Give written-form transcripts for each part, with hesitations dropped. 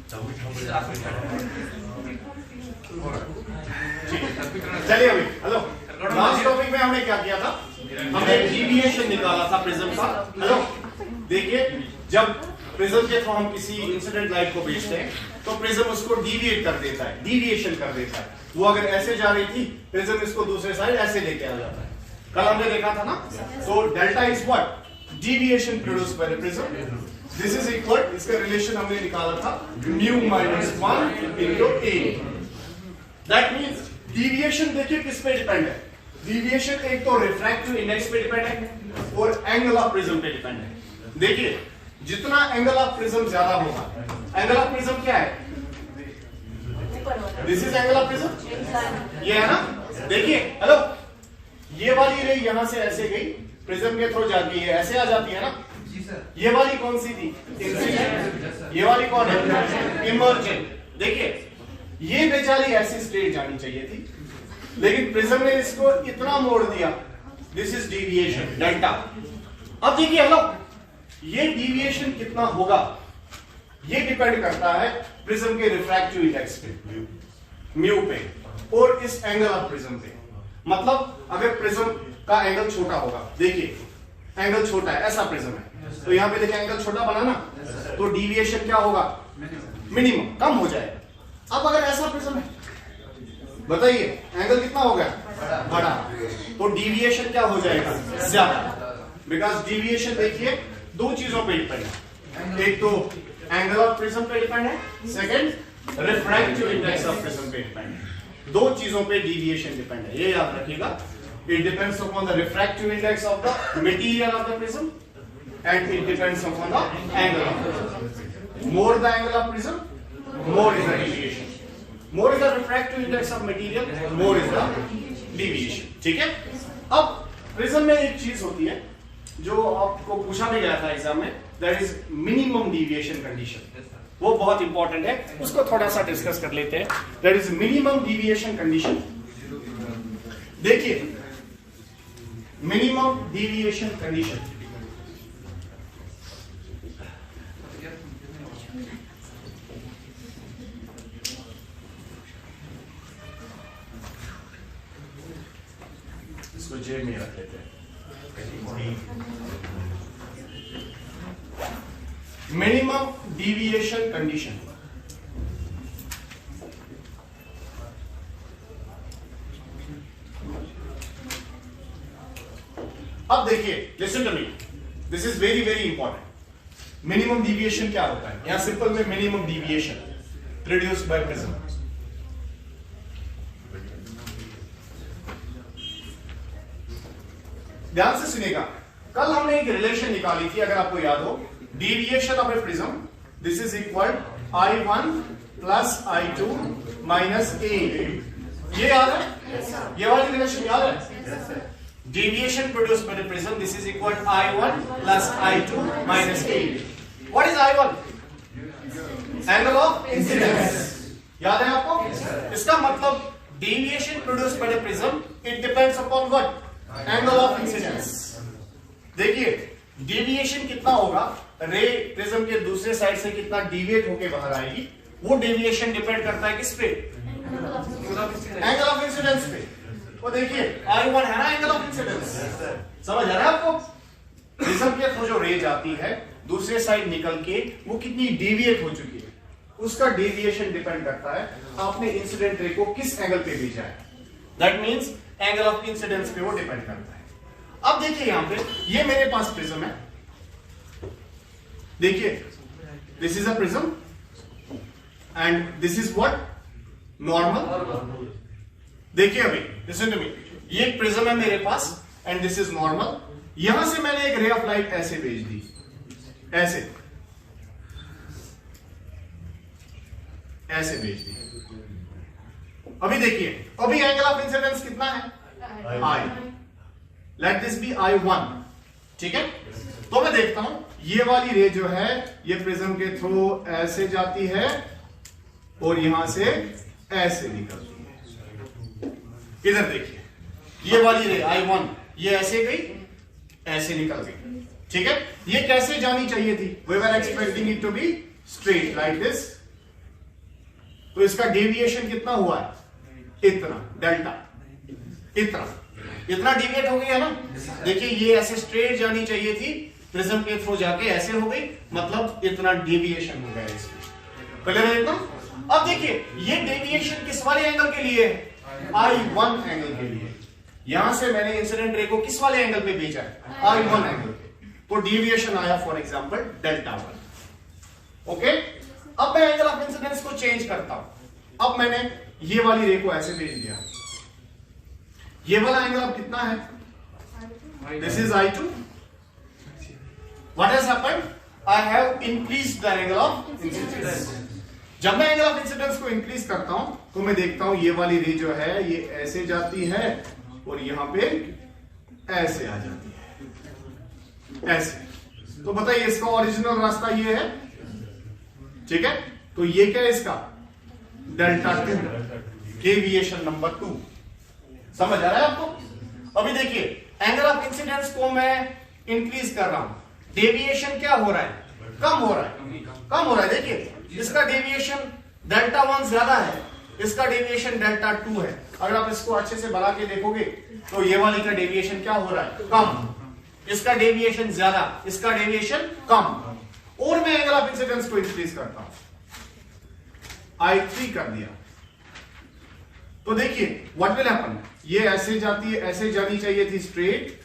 चलिए अभी hello, last topic में हमने क्या किया था, हमने डीविएशन निकाला था प्रिज्म का। हेलो देखिए, जब प्रिज्म के थ्रू हम किसी इंसिडेंट लाइट को भेजते हैं तो प्रिज्म उसको डीविएट कर देता है, डीविएशन कर देता है। वो अगर ऐसे जा रही थी, प्रिज्म इसको दूसरे साइड ऐसे लेके आ जाता है। कल हमने देखा था ना, तो delta is what, deviation produced by the prism. This is equal, इसका रिलेशन हमने निकाला था mu minus 1 into A. That means deviation देखिए किस पे डिपेंड है। डीविएशन एक तो रिफ्रैक्टिव इंडेक्स पे डिपेंड है और एंगल ऑफ प्रिज्म पे डिपेंड है। देखिए जितना एंगल ऑफ प्रिज्म ज्यादा होगा, एंगल ऑफ प्रिज्म क्या है, this is angle of prism, ये है ना। देखिए हेलो, ये वाली रे यहां से ऐसे गई, प्रिज्म के थ्रू जाती है, ऐसे आ जाती है ना। ये वाली कौन सी थी, इंसिडेंट। ये वाली कौन है, इमर्जेंट। देखिए ये बेचारी ऐसी स्ट्रेट जानी चाहिए थी, लेकिन प्रिज्म ने इसको इतना मोड़ दिया। This is deviation delta. अब देखिए हेलो, ये डीविएशन कितना होगा, ये डिपेंड करता है प्रिज्म के रिफ्रैक्टिव इंडेक्स पे, म्यू पे, और इस एंगल ऑफ प्रिज्म पे। मतलब अगर प्रिज्म का एंगल छोटा होगा, देखिए एंगल छोटा है, ऐसा प्रिज्म है, तो यहां पे देखिए एंगल छोटा बना ना, तो डीविएशन क्या होगा, मिनिमम, कम हो जाएगा। अब अगर ऐसा प्रिज्म है, बताइए एंगल कितना हो गया, बड़ा, तो डीविएशन क्या हो जाएगा, ज्यादा। बिकॉज डीविएशन देखिए दो चीजों पे डिपेंड है, एक तो एंगल ऑफ प्रिज्म पे डिपेंड है, second refractive index of prism पे डिपेंड है। दो चीजों पे डीविएशन डिपेंड है, ये याद रखिएगा। It depends upon the refractive index of the material of the prism and it depends upon the angle of prism. More the angle of prism, more is the deviation. More is the refractive index of material, more is the deviation. ठीक है। अब prism में एक चीज होती है जो आपको पूछा भी गया था एग्जाम में, that is minimum deviation condition. वो बहुत इंपॉर्टेंट है, उसको थोड़ा सा डिस्कस कर लेते हैं। That is minimum deviation condition. देखिए मिनिमम डेविएशन कंडीशन, इसको जेब में रख लेते हैं। मिनिमम डेविएशन कंडीशन, अब देखिए listen to me, this is very very important. Minimum deviation क्या होता है, यहां सिंपल में minimum deviation produced by prism. ध्यान से सुनिएगा, कल हमने एक रिलेशन निकाली थी, अगर आपको याद हो, deviation of A prism, this is equal I1 plus I2 minus A। ये याद है, ये वाली रिलेशन याद है। Deviation produced by the prism, this is equal I1 plus I2 minus A। What is I1? Angle of incidence, याद है आपको? इसका मतलब deviation produced by the prism, it depends upon what, angle of incidence. देखिए deviation कितना होगा, रे prism के दूसरे साइड से कितना डेविएट होके बाहर आएगी, वो डेविएशन डिपेंड करता है किस पे, एंगल ऑफ इंसिडेंस पे। वो देखिए I1 है ना एंगल ऑफ इंसिडेंस, समझ आ रहा है आपको? प्रिज्म के थ्रू जो रे जाती है दूसरे साइड निकल के वो कितनी डेविएट हो चुकी है, उसका डेविएशन डिपेंड करता है आपने इंसिडेंट रे को किस एंगल पे भेजा है। That means angle of incidence पे वो डिपेंड करता है। अब देखिए यहां पे ये मेरे पास प्रिज्म है, देखिए this is a prism and this is what, normal. देखिए अभी लिसन टू मी, ये एक प्रिज्म है मेरे पास एंड दिस इज नॉर्मल। यहां से मैंने एक रे ऑफ लाइट ऐसे भेज दी, ऐसे ऐसे भेज दी। अभी देखिए, अभी एंगल ऑफ इंसिडेंस कितना है, I। Let this B I1, ठीक है। तो मैं देखता हूं ये वाली रे जो है ये प्रिज्म के थ्रू ऐसे जाती है और यहां से ऐसे निकलती है। इधर देखिए ये वाली रे I1, ये ऐसे गई, ऐसे निकल गई, ठीक है। ये कैसे जानी चाहिए थी, we were expecting it to be straight like this तो इसका डेविएशन कितना हुआ है? इतना, डेल्टा, इतना डेविएट हो गया ना। देखिए ये ऐसे स्ट्रेट जानी चाहिए थी, प्रिज्म के थ्रू जाके ऐसे हो गई, मतलब इतना डेविएशन हो गया इसमें। क्लियर है एकदम? अब देखिए ये डेविएशन किस वाले एंगल के लिए है? I1 एंगल के लिए। यहां से मैंने इंसिडेंट रे को किस वाले एंगल पे भेजा है? I1 एंगल पे। तो डेविएशन आया फॉर एग्जांपल डेल्टा 1। ओके, अब मैं एंगल ऑफ इंसिडेंस को चेंज करता हूं। अब मैंने ये वाली रे को ऐसे भेज दिया, ये वाला एंगल अब कितना है? This is I2। What has happened? I have increased the angle of incidence. जब मैं एंगल ऑफ इंसिडेंस को इंक्रीज करता हूं तो मैं देखता हूं ये वाली रे जो है ये ऐसे जाती है और यहां पे ऐसे आ जाती है, ऐसे। तो बताइए इसका ओरिजिनल रास्ता ये है, ठीक है? तो ये क्या है इसका? Delta 2, deviation number 2। समझ आ रहा है आपको? अभी देखिए एंगल ऑफ इंसिडेंस को मैं इंक्रीज कर रहा हूं, डेविएशन क्या हो रहा है? कम हो रहा है, कम हो रहा है। देखिए इसका डेविएशन डेल्टा 1 ज्यादा है, इसका डेविएशन डेल्टा 2 है। अगर आप इसको अच्छे से बना के देखोगे तो ये वाली का डेविएशन क्या हो रहा है? कम। इसका डेविएशन ज्यादा, इसका डेविएशन कम। और मैं एंगल ऑफ इंसिडेंस को इंक्रीज करता हूं, I3 कर दिया। तो देखिए व्हाट विल हैपन, ये ऐसे जाती है, ऐसे जानी चाहिए थी स्ट्रेट,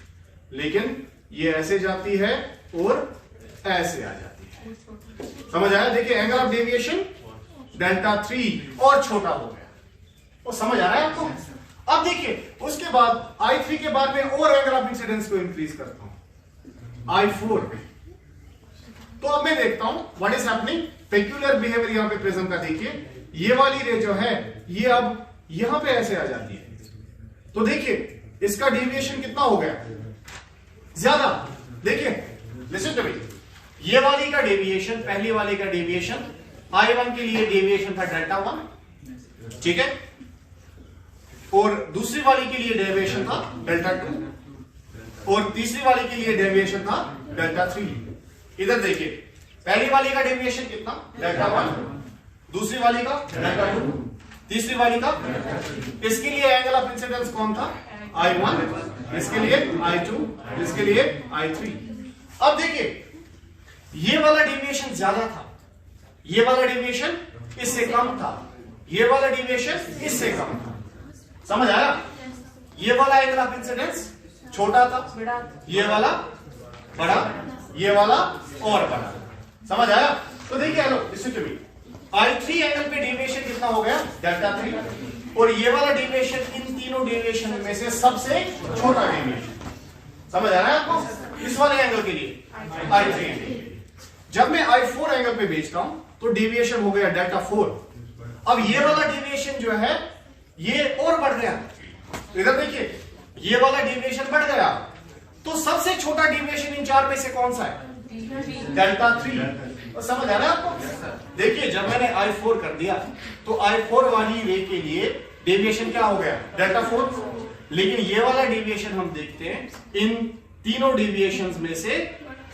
लेकिन ये ऐसे जाती है और ऐसे आ जाती है। समझ आया? देखिए एंगल ऑफ डेविएशन डेल्टा 3 और छोटा हो गया। वो समझ आ रहा है आपको? अब देखिए उसके बाद I3 के बाद में और एंगल ऑफ इंसिडेंस को इंक्रीज करता हूं, I4। तो अब मैं देखता हूं what is happening, peculiar behaviour यहां पे प्रिज्म का। देखिए ये वाली रे जो है ये अब यहां पे ऐसे आ जाती है। तो देखिए इसका डेविएशन कितना हो गया? ज्यादा। देखिए लिसन टू मी, ये वाली का डेविएशन, पहली वाली का डेविएशन I1 के लिए डेविएशन था डेल्टा 1, ठीक है? और दूसरी वाली के लिए डेविएशन था डेल्टा 2 और तीसरी वाली के लिए डेविएशन था डेल्टा 3। इधर देखिए पहली वाली का डेविएशन कितना? डेल्टा 1, दूसरी वाली का डेल्टा 2, तीसरी वाली का। इसके लिए एंगल ऑफ इंसिडेंस कौन था? I1, इसके लिए I2, इसके लिए I3। अब देखिए ये वाला डेविएशन ज्यादा था, ये वाला डेविएशन इससे कम था, ये वाला डेविएशन इससे कम था। समझ आया? ये वाला एंगल ऑफ इंसिडेंस छोटा था, ये वाला बड़ा, ये वाला और बड़ा। समझ आया? तो देखिए hello listen to me, I3 angle पे डेविएशन कितना हो गया? डेल्टा 3। और ये वाला डेविएशन इन तीनों डेविएशन में से सबसे छोटा डेविएशन। समझ आ रहा है आपको? इस वाले एंगल के लिए I3 एंगल। जब मैं I4 एंगल पे भेजता हूं तो डेविएशन हो गया डेल्टा 4। अब ये वाला डेविएशन जो है ये और बढ़ गया। तो इधर देखिए ये वाला डेविएशन बढ़ गया, तो सबसे छोटा डेविएशन इन चार में से कौन सा है? डेल्टा 3। तो समझ आ रहा है आपको? देखिए जब मैंने I4 कर दिया तो I4 वाली रे के लिए डेविएशन क्या हो गया? डेल्टा 4। लेकिन ये वाला डेविएशन हम देखते हैं इन तीनों डेविएशंस में से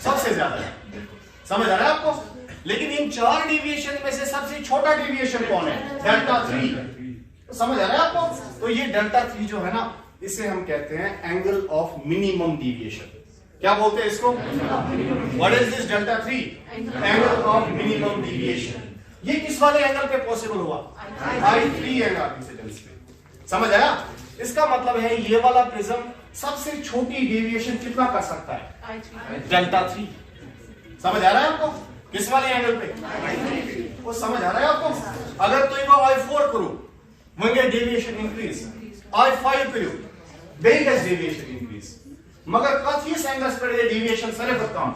सबसे ज्यादा है। समझ आ रहा है आपको? लेकिन इन चार डेविएशन में से सबसे छोटा डेविएशन कौन है? डेल्टा 3। समझ आ रहा है आपको? तो ये डेल्टा 3 जो है ना, इसे हम कहते हैं एंगल ऑफ मिनिमम डेविएशन। क्या बोलते हैं इसको? What is this delta 3? Angle of minimum deviation. ये किस वाले एंगल पे पॉसिबल हुआ? I3 एंगल ऑफ इंसिडेंस पे। समझ आया? इसका मतलब है ये वाला प्रिज्म सबसे छोटी डेविएशन कितना कर सकता है? डेल्टा 3। समझ आ रहा है आपको? किस वाले एंगल पे? वो समझ आ रहा है आपको? अगर तो I4 करो वंगे डेविएशन इंक्रीज, I5 करो बेगस डेविएशन इंक्रीज, मगर कथी एंगल स्प्रेड गए डेविएशन सारे पर कम।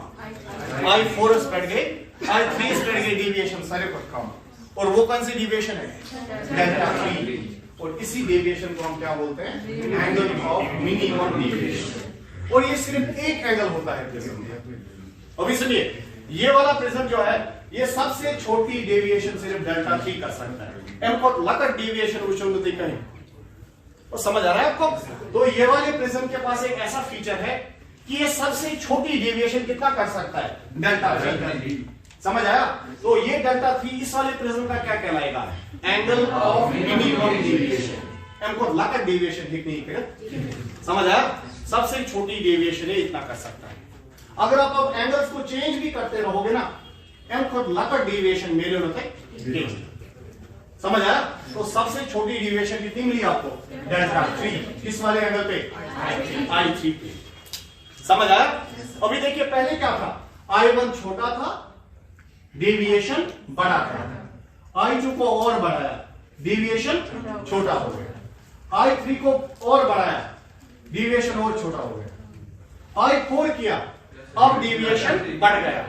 I4 स्प्रेड गए, I3 स्प्रेड गए डेविएशन सारे पर कम। और वो कौन सी डेविएशन है? डेल्टा 3। और इसी डेविएशन को हम क्या बोलते हैं? Angle of minimum deviation. और ये सिर्फ एक एंगल होता है प्रिज्म में। अभी सुनिए ये वाला प्रिज्म जो है ये सबसे छोटी डेविएशन सिर्फ डेल्टा 3 कर सकता है। एमको लकट डेविएशन उचोंगती कहीं। तो समझ आ रहा है आपको? तो ये वाले प्रिज्म के पास एक ऐसा फीचर है कि ये सबसे छोटी डेविएशन कितना कर सकता है? डेल्टा 3। समझ आया? तो ये डेल्टा 3 इस वाले प्रिज्म का क्या कहलाएगा? Angle of minimum deviation. हमको लकड़ डेविएशन लिखनी है, समझ आया? सबसे छोटी डेविएशन है, इतना कर सकता है। अगर आप अब एंगल्स को चेंज भी करते रहोगे ना, हमको लकड़ डेविएशन मेरे होते, समझ आया? तो सबसे छोटी डेविएशन कितनी मिली आपको? डेल्टा 3। किस वाले एंगल पे? I3 पे। समझ आया? अभी देखिए पहले क्या था? I1 छोटा था, डेविएशन बड़ा था। I2 को और बढ़ाया, डेविएशन छोटा हो गया। I3 को और बढ़ाया, डेविएशन और छोटा हो गया। I4 किया, अब डेविएशन बढ़ गया।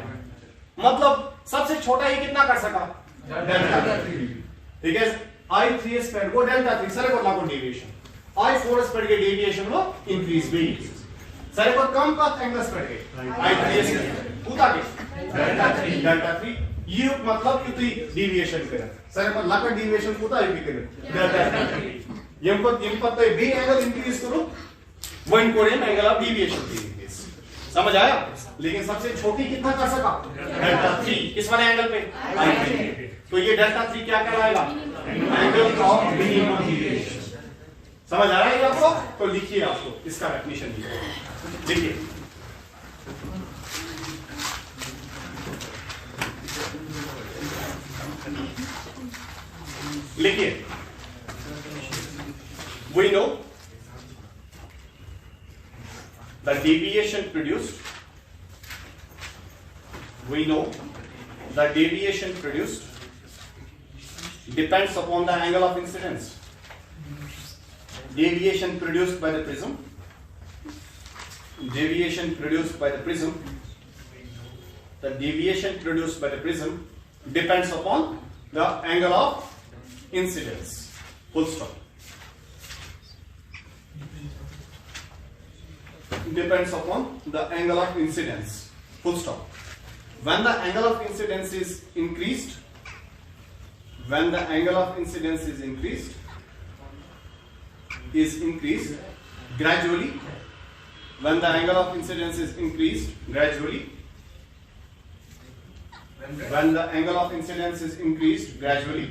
मतलब सबसे छोटा ये कितना कर सका? डेल्टा 3। ठीक है, I3 स्प्रेड को डेल्टा 3 सारे को लागू डेविएशन, I4 स्प्रेड के डेविएशन वो इंक्रीज भी, सारे को कम का एंगल स्प्रेड के I3 स्प्रेड पूरा के डेल्टा 3 ये मतलब कितनी डेविएशन करे, सारे को लागू डेविएशन पूरा ये भी करे डेल्टा 3। ये इनको तो बी एंगल इंक्रीज करो, वो इनको एंगल ऑफ डेविएशन इंक्रीज। समझ आया? लेकिन सबसे छोटी कितना कर सका? डेल्टा 3। किस वाले एंगल पे? I3। तो ये डेल्टा 3 क्या कहलाएगा? Angle of minimum deviation. समझ आ रहा है आपको? तो लिखिए, आपको इसका डेफिनेशन लिखिए। लिखिए, we know the deviation produced, we know the deviation produced depends upon the angle of incidence. Deviation produced by the prism, deviation produced by the prism, the deviation produced by the prism depends upon the angle of incidence. Full stop. Depends upon the angle of incidence. Full stop. When the angle of incidence is increased, when the angle of incidence is increased gradually, when the angle of incidence is increased gradually, when the angle of incidence is increased gradually,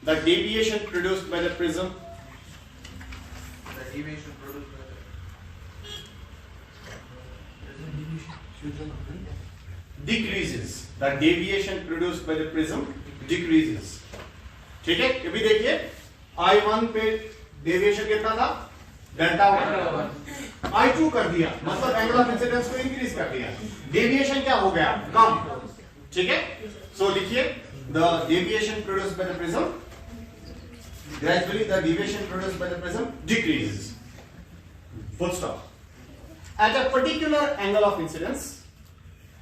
the deviation produced by the prism, decreases. The deviation produced by the prism decreases. ठीक है, ये भी देखिए I1 पे deviation कितना था? Delta 1। I2 कर दिया, मतलब एंगल ऑफ इंसिडेंस को इंक्रीज कर दिया, डेविएशन क्या हो गया? कम। ठीक है, सो लिखिए the deviation produced by the prism, gradually the deviation produced by the prism decreases. Full stop. At a particular angle of incidence,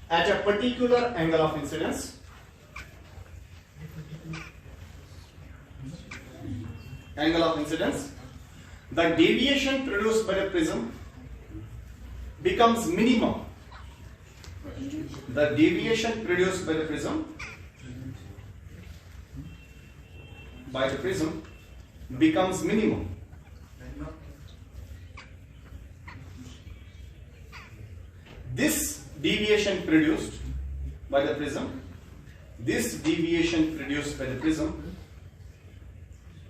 at a particular angle of incidence, the deviation produced by the prism becomes minimum. The deviation produced by the prism becomes minimum. This deviation produced by the prism, this deviation produced by the prism,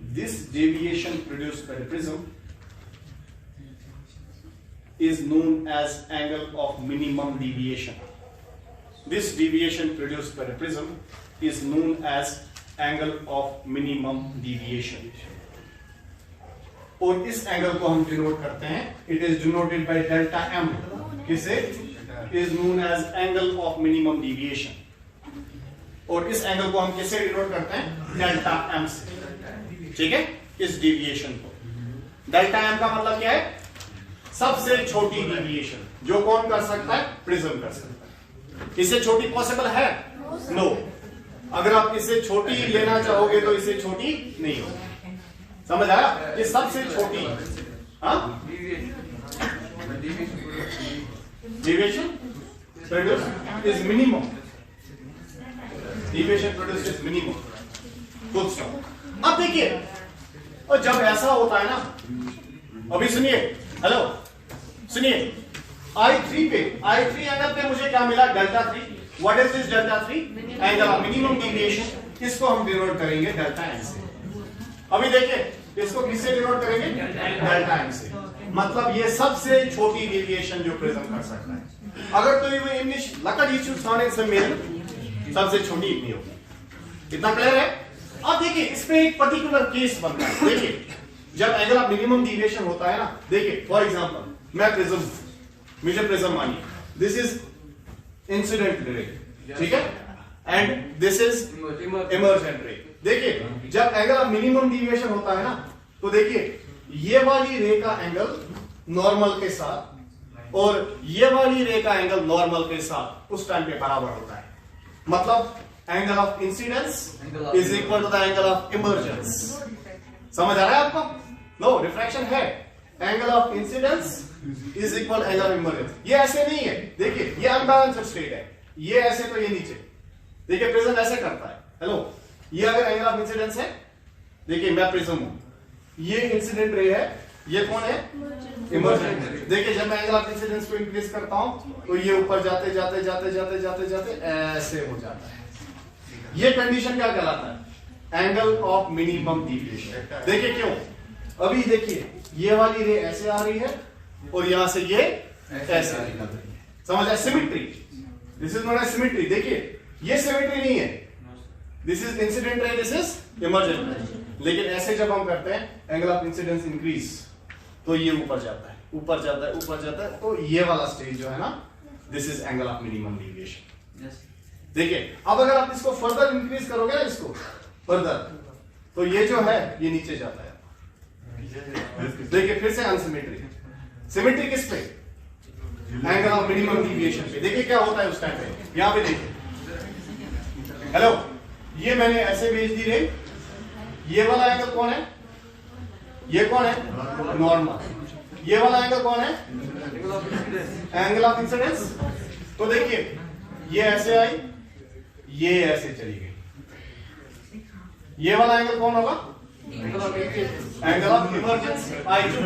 this deviation produced by the prism is known as angle of minimum deviation. This deviation produced by the prism is known as angle of minimum deviation. और इस angle को हम denote करते हैं, it is denoted by delta m. किसे? is known as angle of minimum deviation. और इस angle को हम किसे डिनोट करते हैं? डेल्टा m से। ठीक है, इस डेविएशन को डेल्टा m का मतलब क्या है? सबसे छोटी डेविएशन, जो कौन कर सकता है? प्रिज्म कर सकता है। इससे छोटी पॉसिबल है? नो। अगर आप इससे छोटी लेना चाहोगे तो इससे छोटी नहीं होगी। समझ आया? ये सबसे छोटी, हाँ, deviation produced is minimum. Deviation produced is minimum. Good stop. अब देखिए, और जब ऐसा होता है ना, अभी सुनिए, हेलो सुनिए, I3 पे, I3 एंगल पे मुझे क्या मिला? Delta 3। What is this delta 3? Angle of minimum deviation. इसको हम डिनोट करेंगे डेल्टा एम से। अभी देखिए इसको किससे डिनोट करेंगे? डेल्टा एम से। मतलब ये सबसे छोटी डेविएशन जो प्रिज्म कर सकता है। अगर तो ये इंग्लिश लकड़ इशू थाने से मेल सबसे छोटी इतनी होगी। इतना क्लियर है? अब देखिए इस पे एक पर्टिकुलर केस बनता है। देखिए जब एंगल ऑफ मिनिमम डिविएशन होता है ना, देखिए फॉर एग्जांपल मैं प्रिज्म, मुझे प्रिज्म मानिए, दिस इज इंसिडेंट रे, ठीक है, एंड दिस इज इमर्जेंट रे। देखिए जब एंगल ऑफ मिनिमम डिविएशन होता है ना, तो देखिए ये वाली रे का एंगल नॉर्मल के साथ और ये वाली रे का एंगल नॉर्मल के साथ उस टाइम पे बराबर होता है। मतलब angle of incidence is equal to the angle of emergence. समझ आ रहा है आपको? नो, रिफ्रैक्शन है, angle of incidence is equal angle of emergence. ये ऐसे नहीं है, देखिए ये अनबैलेंस्ड स्टेट है, ये ऐसे तो ये नीचे। देखिए प्रिज्म ऐसे करता है। हेलो, ये अगर एंगल ऑफ इंसिडेंस है, देखिए मैं प्रिज्म हूं, ये इंसिडेंट रे है, ये कौन है? इमर्जेंट। देखिए जब मैं एंगल ऑफ इंसिडेंस को इंक्रीज करता हूं तो ये ऊपर जाते जाते जाते जाते जाते जाते ऐसे हो जाता है। ये कंडीशन क्या कहलाता है? Angle of minimum deviation. देखिए क्यों? अभी देखिए ये वाली रे ऐसे आ रही है और यहां से ये ऐसे निकल रही है। समझ आया? Symmetry, this is not a symmetry. देखिए ये सिमेट्री नहीं है, this is incident ray, this is emergent रे। लेकिन ऐसे जब हम करते हैं एंगल ऑफ इंसिडेंस इंक्रीज, तो ये ऊपर जाता है, ऊपर जाता है, ऊपर जाता है, तो ये वाला स्टेज जो है ना, this is angle of minimum deviation. देखिए अब अगर आप इसको फर्दर इंक्रीज करोगे ना, इसको फर्दर, तो ये जो है ये नीचे जाता है। देखिए फिर से अनसिमेट्री। सिमेट्री किस पे? एंगल ऑफ मिनिमम डिविएशन पे। देखिए क्या होता है उस टाइम पे, यहां पे देखिए। हेलो, ये मैंने ऐसे भेज दी रे, ये वाला एंगल कौन है? ये कौन है? नॉर्मल। ये वाला एंगल कौन है? Angle of incidence. तो देखिए ये ऐसे आई, ये ऐसे चली गई। ये वाला एंगल कौन होगा? Angle of emergence, I2।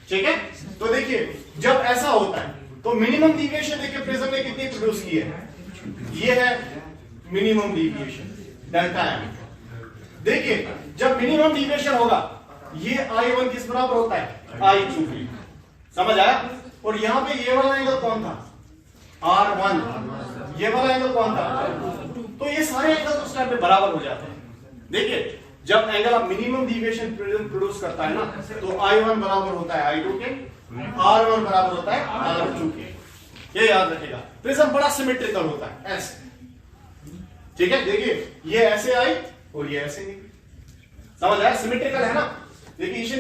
ठीक है, तो देखिए जब ऐसा होता है तो मिनिमम डिविएशन देखिए प्रिज्म ने कितनी प्रोड्यूस की है? ये है मिनिमम डिविएशन, डेल्टा एम। देखिए जब मिनिमम डिविएशन होगा, ये I1 किस बराबर होता है? I2 के। समझ आया? और यहां पे ये वाला एंगल कौन था? R1। ये वाला एंगल कौन था? तो ये सारे एंगल उस टाइम पे बराबर हो जाते हैं। देखिए जब angle of minimum deviation prism produce करता है ना, तो I1 बराबर होता है I2 के, R1 बराबर होता है R2 के। ये याद रखिएगा, प्रिज्म बड़ा सिमेट्रिकल होता है ऐसे। ठीक है, देखिए ये ऐसे आई और ये ऐसे निकली। समझ आया? सिमेट्रिकल है ना। देखिए ईशन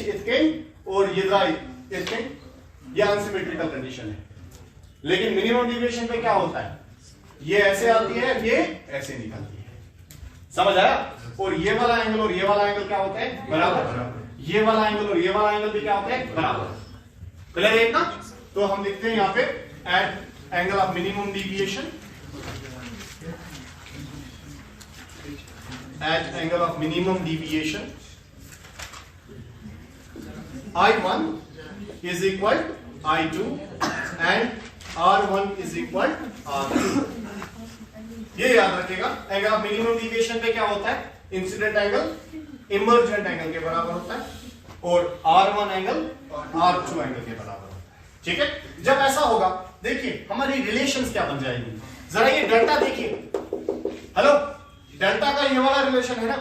इतकेन और ये इतकेन, ये अनसिमेट्रिकल कंडीशन है। लेकिन मिनिमम डिविएशन पे क्या होता है? ये ऐसे आती है, ये ऐसे निकलती है। समझ आया? और ये वाला एंगल और ये वाला एंगल क्या होता है? बराबर। ये वाला एंगल और ये वाला एंगल भी क्या होता है? बराबर। क्लियर है इतना? तो हम लिखते हैं यहां पे at angle of minimum deviation, at angle of minimum deviation, I1 is equal to I2 and R1 is equal to R2। ये याद रखिएगा, एंगल ऑफ मिनिमम डिविएशन पे क्या होता है? इंसिडेंट एंगल इमर्जेंट एंगल के बराबर होता है और R1 एंगल R2 एंगल के बराबर होता है। ठीक है, जब ऐसा होगा देखिए हमारी रिलेशंस क्या बन जाएगी। जरा ये डेल्टा देखिए। हेलो, डेल्टा का ये वाला रिलेशन है ना,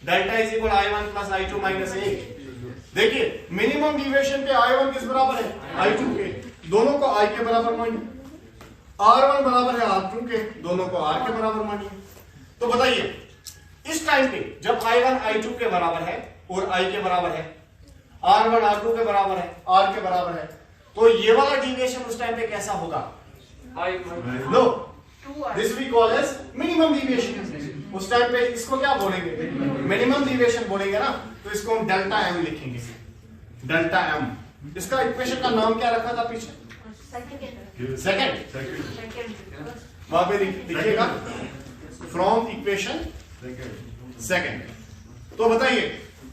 delta is equal I1 plus I2 minus 1। देखिए मिनिमम डिविएशन पे I1 किस बराबर है? I2 के। दोनों को I के बराबर मानिए। R1 बराबर है R2 के, दोनों को R के बराबर मानिए। तो बताइए इस टाइम पे जब I1 I2 के बराबर है और I के बराबर है, R1 R2 के बराबर है, R के बराबर है, तो ये वाला डिविएशन उस टाइम पे कैसा होगा? No, this we call as minimum deviation. उस टाइम पे इसको क्या बोलेंगे? मिनिमम डिविएशन बोलेंगे ना, तो इसको हम डेल्टा एम लिखेंगे। डेल्टा एम, इसका इक्वेशन का नाम क्या रखा था पीछे? सेकंड। वहां पे लिखिएगा फ्रॉम इक्वेशन सेकंड। तो बताइए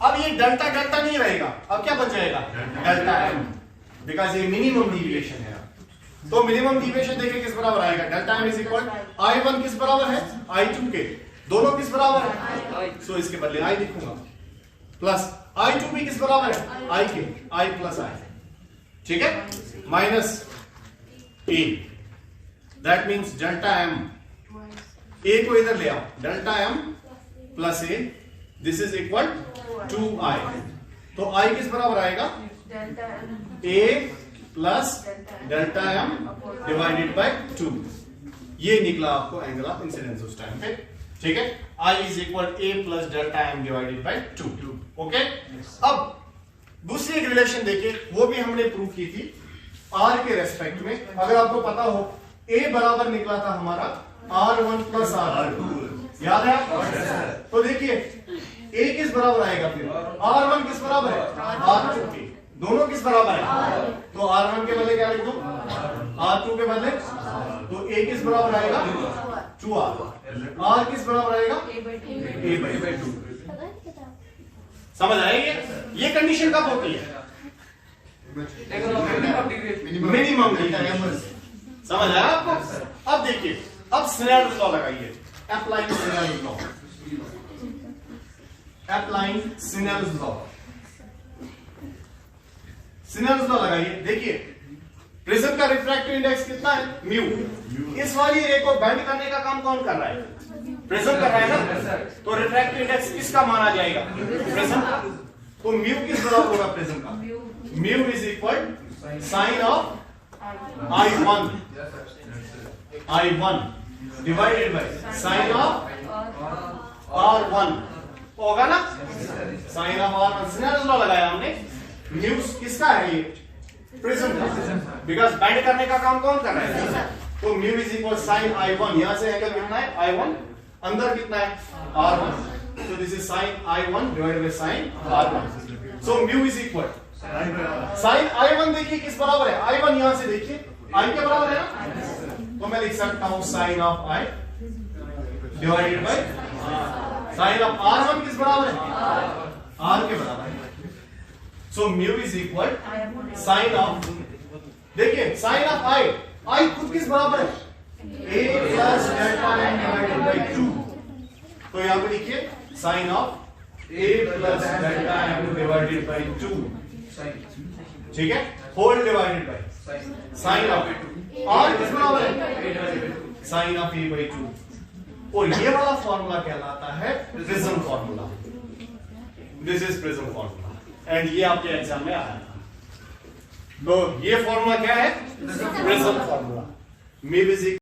अब ये डेल्टा डेल्टा नहीं रहेगा, अब क्या बन जाएगा? डेल्टा एम, बिकॉज ये मिनिमम डिविएशन है। तो मिनिमम डिविएशन देखिए किस बराबर आएगा, delta M is equal I1 किस बराबर है I2 के, दोनों किस बराबर है, सो इसके बदले I लिखूंगा, प्लस I2 भी किस बराबर है I के, I प्लस I, ठीक है, minus A, that means delta M, A को इधर ले आओ, delta M plus A, this is equal 2I, तो I किस बराबर आएगा A plus delta M divided by 2, ये निकला आपको एंगल ऑफ इंसिडेंस उस टाइम पे, ठीक है, I is equal A plus delta M divided by 2, okay. अब दूसरी एक रिलेशन देखिए, वो भी हमने प्रूव की थी R के रेस्पेक्ट में, अगर आपको पता हो A बराबर निकला था हमारा R1 प्लस R2, याद है आपको, तो देखिए A किस बराबर आएगा फिर, R1 किस बराबर है R2 के, दोनों किस बराबर है, तो R1 के बदले क्या लिख दूं, R2 के बदले, तो A किस बराबर आएगा 2R, R किस बराबर आएगा A by 2, समझ आएगी, ये कंडीशन कब होती है, मिनिमम डिविएशन, समझ आया आपको। अब देखिए, अब स्नेल लॉ लगाइए, applying Snell law, applying Snell law, Snell law लगाइए, देखिए प्रिज्म का रिफ्रैक्टिव इंडेक्स कितना है म्यू, इस वाली रे को बेंड करने का काम कौन कर रहा है, प्रिज्म कर रहा है ना, तो रिफ्रैक्टिव इंडेक्स किसका माना जाएगा, प्रिज्म का, तो म्यू किस बराबर होगा प्रिज्म का, mu is equal sine of I1 divided by sine of R1 होगा ना, sign of R1, Snell law लगाया हमने, म्यू किसका है ये प्रिज्म का, बिकॉज बेंड करने का काम कौन कर रहा है, तो mu is equal sign I1, यहां से एंगल कितना है I1, अंदर कितना है R1, so this is sin I1 divided by sin R1, so mu is equal sin I1, देखिए किस बराबर है I1, यहां से देखिए I के बराबर है ना, तो मैं लिख सकता हूं sin of I divided by sin of R1 किस बराबर है R के बराबर है, so mu is equal sin of, देखिए sin of I खुद किस बराबर है A plus delta m divided by 2, तो यहां पे लिखिए sine of A plus delta m divided by 2, ठीक है, whole divided by sine of R किस बराबर है साइन ऑफ A बाय 2, और ये वाला फॉर्मूला कहलाता है prism formula, this is prism formula, and ये आपके एग्जाम में आया था, तो ये फॉर्मूला क्या है प्रिज्म फॉर्मूला, म्यू इज